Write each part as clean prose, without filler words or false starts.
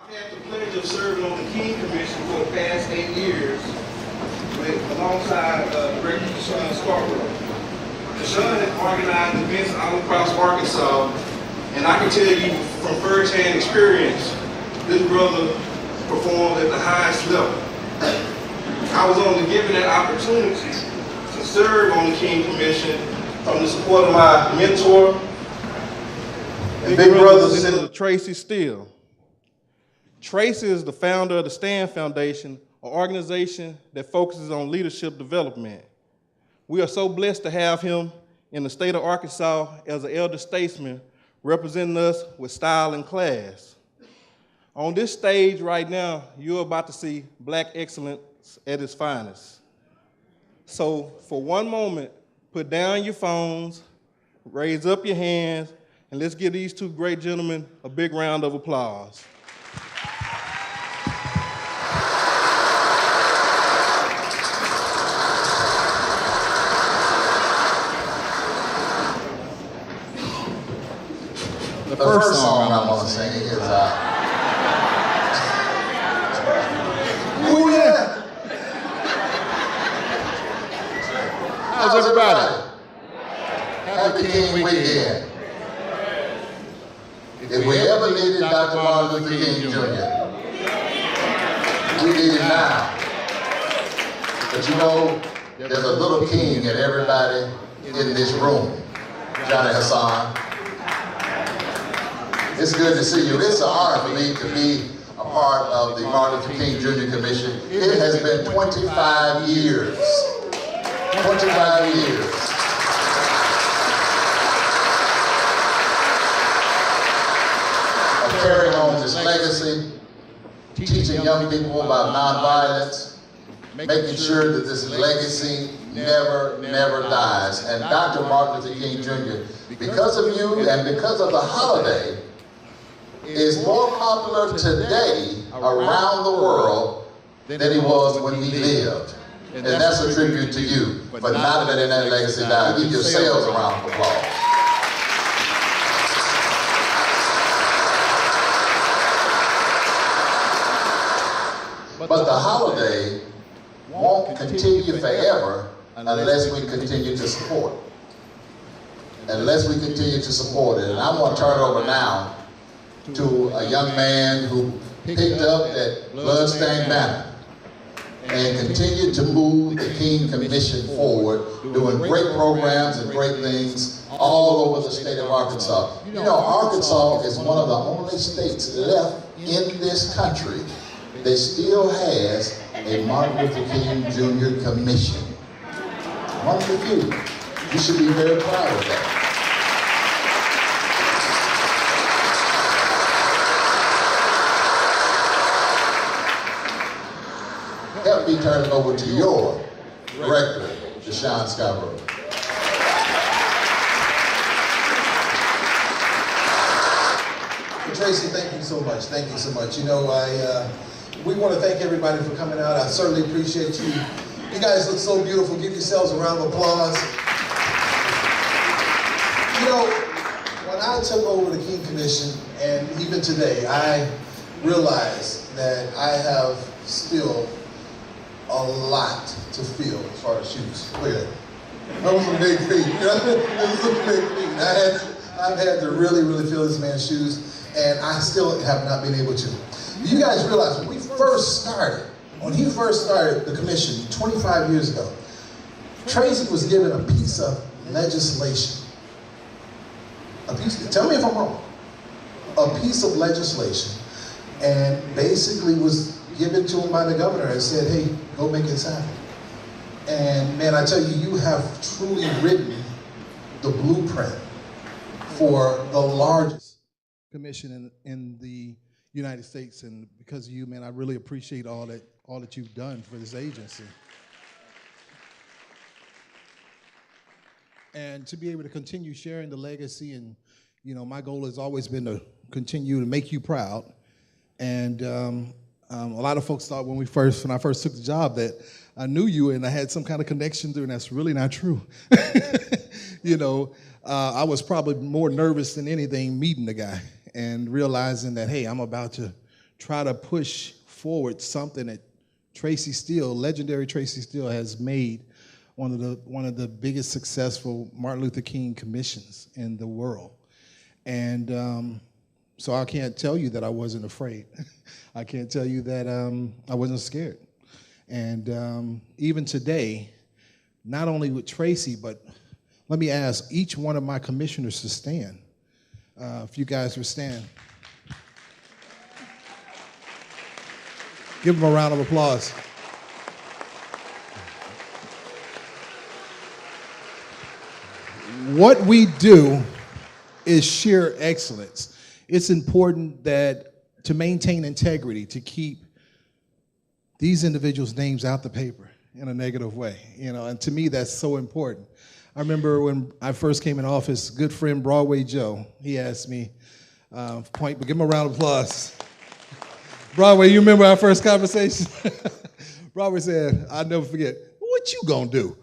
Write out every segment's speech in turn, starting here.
I've had the pleasure of serving on the King Commission for the past 8 years alongside Director DuShun Scarbrough. DuShun has organized events all across Arkansas, and I can tell you from first-hand experience, this brother performed at the highest level. I was only given that opportunity to serve on the King Commission from the support of my mentor, and big brother, Senator Tracy Steele. Tracy is the founder of the STAND Foundation, an organization that focuses on leadership development. We are so blessed to have him in the state of Arkansas as an elder statesman, representing us with style and class. On this stage right now, you're about to see Black excellence at its finest. So for one moment, put down your phones, raise up your hands, and let's give these two great gentlemen a big round of applause. The first song I want to sing is, oh yeah! How's everybody? Happy King Weekend. If we ever needed Dr. Martin Luther King Jr., we need him now. But you know, there's a little king in everybody in this room, Johnny Hassan. It's good to see you. It's an honor for me to be a part of the Martin Luther King Jr. Commission. It has been 25 years. 25 years. Of carrying on this legacy, teaching young people about nonviolence, making sure that this legacy never dies. And Dr. Martin Luther King Jr., because of you and because of the holiday, is more popular today around the world than he was when he lived. And that's a tribute to you. But not letting that legacy die. Give yourselves a round of applause. But the holiday won't continue forever unless we continue to support it. Unless we continue to support it. And I want to turn it over now to a young man who picked up that bloodstained banner and continued to move the King Commission forward, doing great programs and great things all over the state of Arkansas. You know, Arkansas is one of the only states left in this country that still has a Martin Luther King Jr. Commission. One of the few. You should be very proud of that. Help me turn it over to your director, DuShun Scarbrough. Tracy, thank you so much. Thank you so much. You know, we want to thank everybody for coming out. I certainly appreciate you. You guys look so beautiful. Give yourselves a round of applause. You know, when I took over the King Commission, and even today, I realized that I have still a lot to feel as far as shoes. Look at that. Those are big feet. You know, those are big feet. I've had to really feel this man's shoes, and I still have not been able to. You guys realize when he first started the commission 25 years ago, Tracy was given a piece of legislation. Tell me if I'm wrong. A piece of legislation, and basically was given to him by the governor and said, hey, go make this happen. And man, I tell you, you have truly written the blueprint for the largest commission in the United States. And because of you, man, I really appreciate all that you've done for this agency. And to be able to continue sharing the legacy, and you know, my goal has always been to continue to make you proud. And a lot of folks thought when I first took the job that I knew you and I had some kind of connection to, and that's really not true. You know, I was probably more nervous than anything meeting the guy and realizing that, hey, I'm about to try to push forward something that Tracy Steele, legendary Tracy Steele, has made one of the biggest successful Martin Luther King commissions in the world. And so I can't tell you that I wasn't afraid. I can't tell you that I wasn't scared. And even today, not only with Tracy, but let me ask each one of my commissioners to stand. If you guys would stand. Give them a round of applause. What we do is sheer excellence. It's important that to maintain integrity, to keep these individuals' names out the paper in a negative way, and to me that's so important. I remember when I first came in office, good friend Broadway Joe, he asked me, but give him a round of applause. Broadway, you remember our first conversation? Broadway said, I'll never forget, what you gonna do?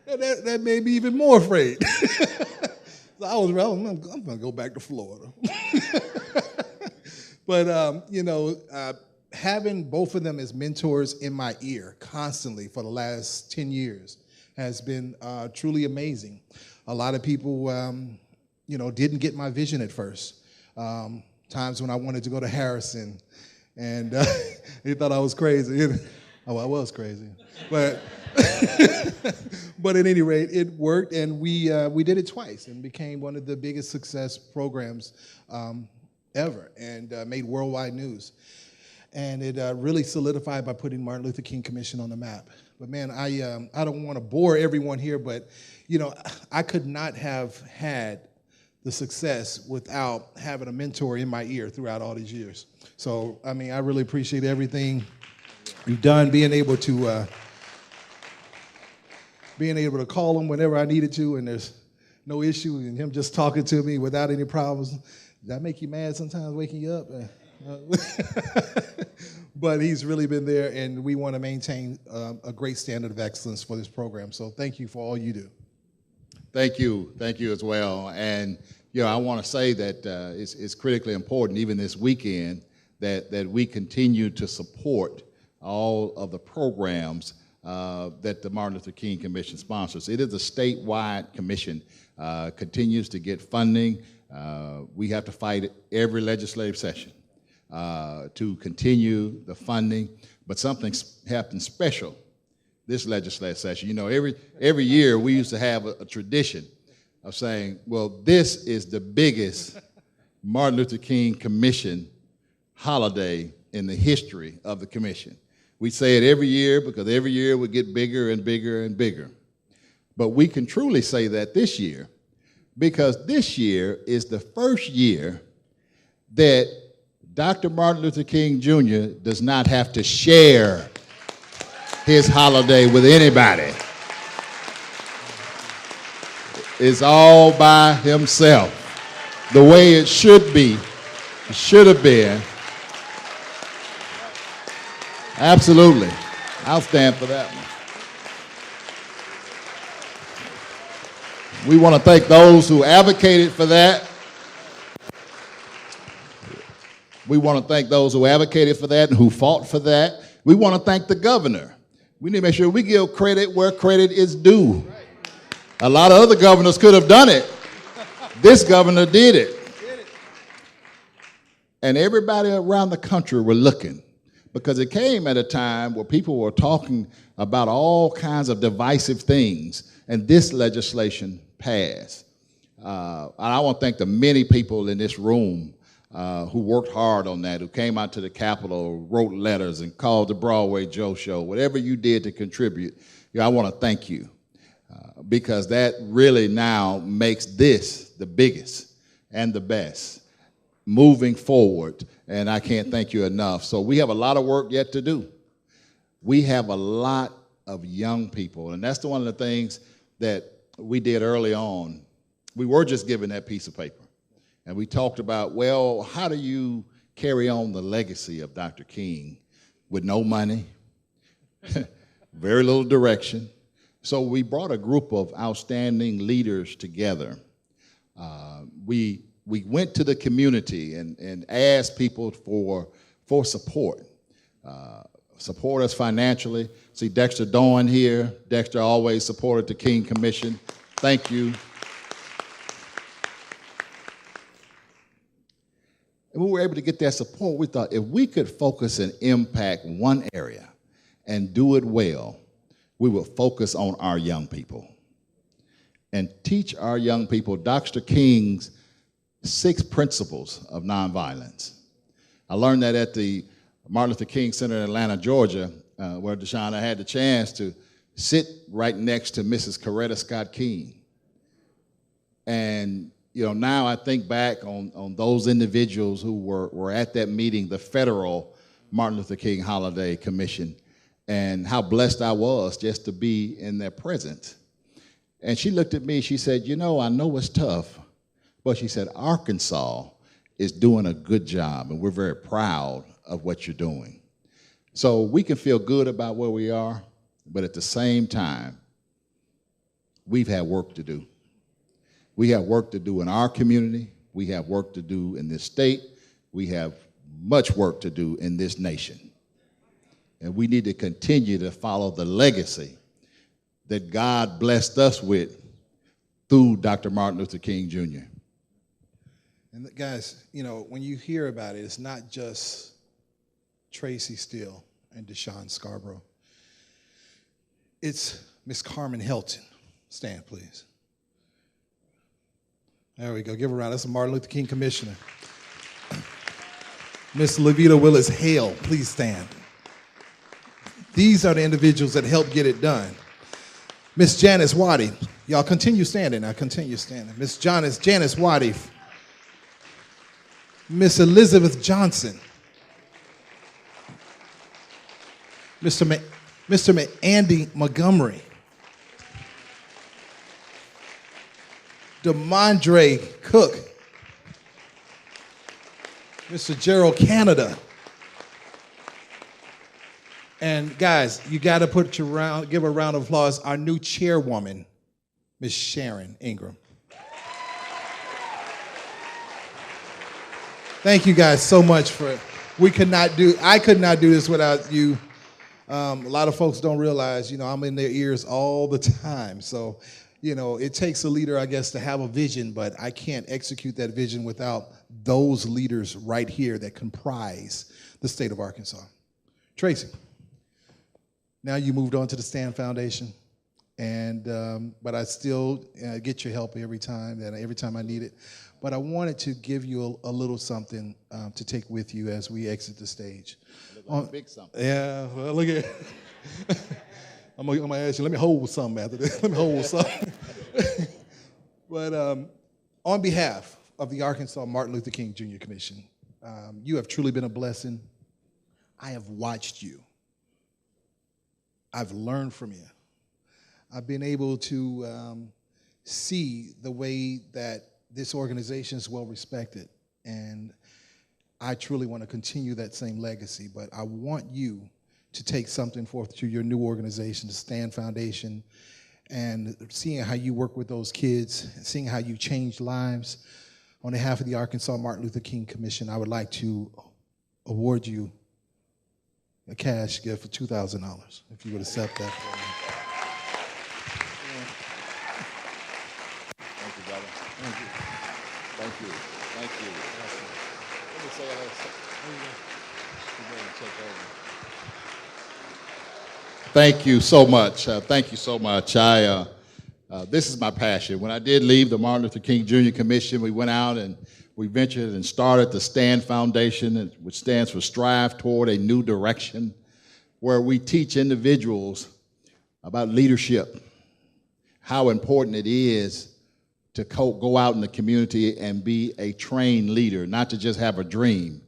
And that made me even more afraid. So I'm gonna go back to Florida. But, having both of them as mentors in my ear constantly for the last 10 years has been truly amazing. A lot of people, didn't get my vision at first. Times when I wanted to go to Harrison, and they thought I was crazy. Oh, I was crazy. But but at any rate, it worked, and we did it twice and became one of the biggest success programs ever, and made worldwide news. And it really solidified by putting Martin Luther King Commission on the map. But man, I don't want to bore everyone here, but I could not have had the success without having a mentor in my ear throughout all these years. So I really appreciate everything you've done, being able to call him whenever I needed to, and there's no issue, and him just talking to me without any problems. Does that make you mad sometimes, waking you up? But he's really been there, and we want to maintain a great standard of excellence for this program. So thank you for all you do. Thank you as well. And I want to say that it's critically important, even this weekend, that we continue to support all of the programs that the Martin Luther King Commission sponsors. It is a statewide commission, continues to get funding. We have to fight every legislative session to continue the funding, but something happened special this legislative session. Every year we used to have a tradition of saying, well, this is the biggest Martin Luther King Commission holiday in the history of the commission. We say it every year because every year we get bigger and bigger and bigger. But we can truly say that this year because this year is the first year that Dr. Martin Luther King Jr. does not have to share his holiday with anybody. It's all by himself, the way it should be, it should have been. Absolutely. I'll stand for that one. We want to thank those who advocated for that. We want to thank those who advocated for that and who fought for that. We want to thank the governor. We need to make sure we give credit where credit is due. A lot of other governors could have done it. This governor did it. And everybody around the country were looking, because it came at a time where people were talking about all kinds of divisive things, and this legislation passed. And I want to thank the many people in this room who worked hard on that, who came out to the Capitol, wrote letters, and called the Broadway Joe Show. Whatever you did to contribute, I want to thank you, because that really now makes this the biggest and the best moving forward, and I can't thank you enough. So we have a lot of work yet to do. We have a lot of young people, and that's one of the things that we did early on. We were just given that piece of paper, and we talked about, well, how do you carry on the legacy of Dr. King with no money, very little direction? So we brought a group of outstanding leaders together. We we went to the community and asked people for support. Support us financially. See Dexter Dawn here. Dexter always supported the King Commission. Thank you. And we were able to get that support. We thought if we could focus and impact one area and do it well, we would focus on our young people and teach our young people Dr. King's 6 principles of nonviolence. I learned that at the Martin Luther King Center in Atlanta, Georgia, where DuShun, I had the chance to sit right next to Mrs. Coretta Scott King. And now I think back on those individuals who were at that meeting, the federal Martin Luther King Holiday Commission, and how blessed I was just to be in their presence. And she looked at me, she said, I know it's tough, but she said, Arkansas is doing a good job, and we're very proud of what you're doing. So we can feel good about where we are, but at the same time, we've had work to do. We have work to do in our community. We have work to do in this state. We have much work to do in this nation. And we need to continue to follow the legacy that God blessed us with through Dr. Martin Luther King Jr. And guys, when you hear about it, it's not just Tracy Steele and DuShun Scarbrough. It's Miss Carmen Helton. Stand, please. There we go. Give her a round. That's a Martin Luther King commissioner. Miss Levita Willis Hale, please stand. These are the individuals that helped get it done. Miss Janice Waddy. Y'all continue standing. Now continue standing. Miss Janice Waddy. Miss Elizabeth Johnson. Mr. Andy Montgomery. Demondre Cook. Mr. Gerald Canada. And guys, you got to give a round of applause, our new chairwoman, Miss Sharon Ingram. Thank you guys so much I could not do this without you. A lot of folks don't realize, I'm in their ears all the time. So, it takes a leader, I guess, to have a vision, but I can't execute that vision without those leaders right here that comprise the state of Arkansas. Tracy, now you moved on to the Stand Foundation, but I still get your help every time I need it. But I wanted to give you a little something to take with you as we exit the stage. Like a big something. Yeah, well, look at I'm gonna ask you, let me hold something after this. Let me hold something. But on behalf of the Arkansas Martin Luther King Jr. Commission, you have truly been a blessing. I have watched you. I've learned from you. I've been able to see the way that this organization is well respected, and I truly want to continue that same legacy, but I want you to take something forth to your new organization, the Stand Foundation, and seeing how you work with those kids, seeing how you change lives. On behalf of the Arkansas Martin Luther King Commission, I would like to award you a cash gift for $2,000, if you would accept that. Thank you, brother. Thank you. Thank you. Thank you. Let me say thank you so much. Thank you so much. This is my passion. When I did leave the Martin Luther King Jr. Commission, we went out and we ventured and started the Stand Foundation, which stands for Strive Toward a New Direction, where we teach individuals about leadership, how important it is to go out in the community and be a trained leader, not to just have a dream,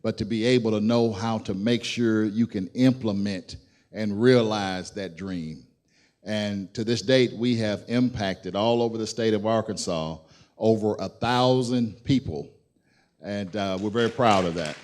but to be able to know how to make sure you can implement and realize that dream. And to this date, we have impacted all over the state of Arkansas over 1,000 people, and we're very proud of that.